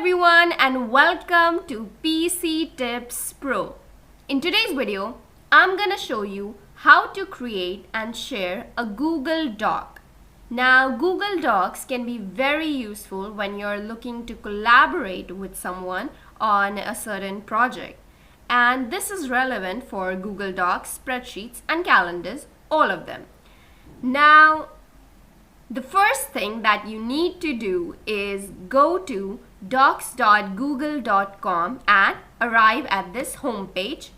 everyone and welcome to PC Tips Pro. In today's video, I'm gonna show you how to create and share a Google Doc. Now, Google Docs can be very useful when you're looking to collaborate with someone on a certain project. And this is relevant for Google Docs, spreadsheets, and calendars, all of them. Now, the first thing that you need to do is go to docs.google.com and arrive at this home page.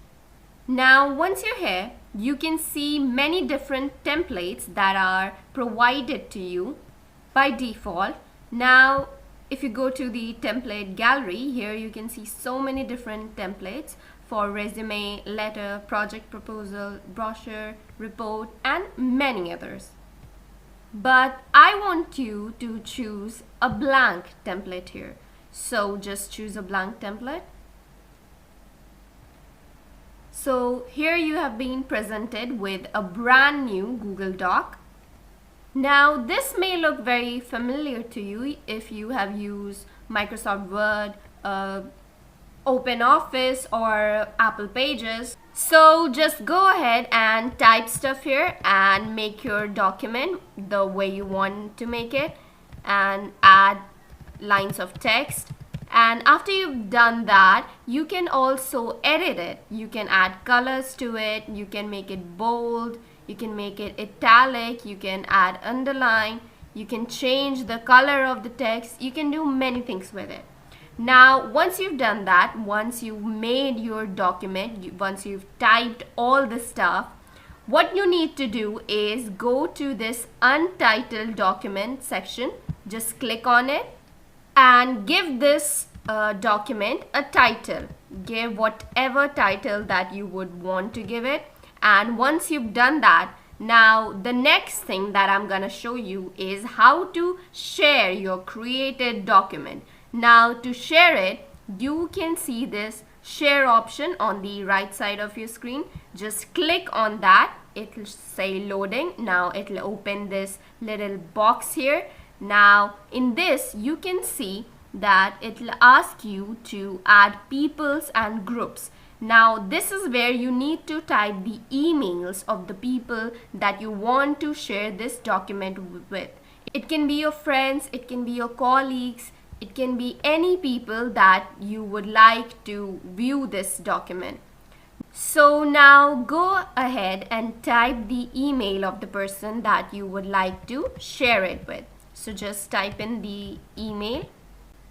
Now, once you're here, you can see many different templates that are provided to you by default. Now, if you go to the template gallery, here you can see so many different templates for resume, letter, project proposal, brochure, report, and many others. But I want you to choose a blank template here. So just choose a blank template. So here you have been presented with a brand new Google Doc. Now this may look very familiar to you if you have used Microsoft Word, OpenOffice, or Apple Pages. So just go ahead and type stuff here and make your document the way you want to make it and add lines of text. And after you've done that, you can also edit it. You can add colors to it, you can make it bold, you can make it italic, you can add underline, you can change the color of the text, you can do many things with it. Now, once you've done that, once you've made your document, once you've typed all the stuff, what you need to do is go to this untitled document section, just click on it and give this document a title. Give whatever title that you would want to give it. And once you've done that, now the next thing that I'm gonna show you is how to share your created document. Now to share it, you can see this share option on the right side of your screen. Just click on that. It'll say loading. Now it'll open this little box here. Now in this you can see that it'll ask you to add peoples and groups. Now this is where you need to type the emails of the people that you want to share this document with. It can be your friends, it can be your colleagues, it can be any people that you would like to view this document. So now go ahead and type the email of the person that you would like to share it with. So just type in the email.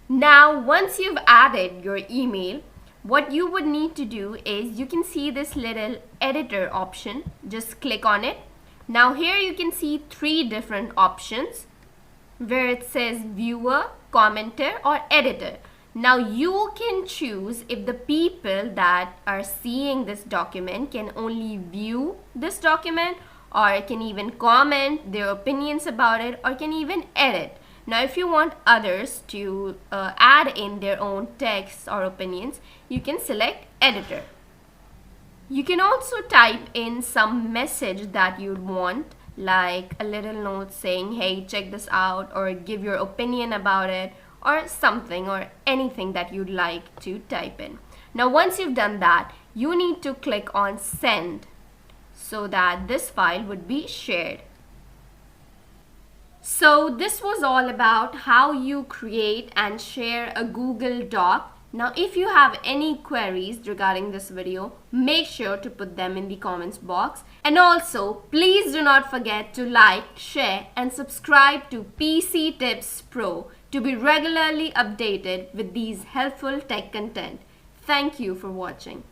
Now once you've added your email, what you would need to do is you can see this little editor option. Just click on it. Now here you can see three different options where it says viewer, commenter, or editor. Now you can choose if the people that are seeing this document can only view this document, or can even comment their opinions about it, or can even edit. Now if you want others to add in their own texts or opinions, you can select editor. You can also type in some message that you'd want, like a little note saying, hey, check this out, or give your opinion about it, or something, or anything that you'd like to type in. Now once you've done that, you need to click on send so that this file would be shared. So this was all about how you create and share a Google Doc. Now if you have any queries regarding this video, make sure to put them in the comments box. And also, please do not forget to like, share, and subscribe to PC Tips Pro to be regularly updated with these helpful tech content. Thank you for watching.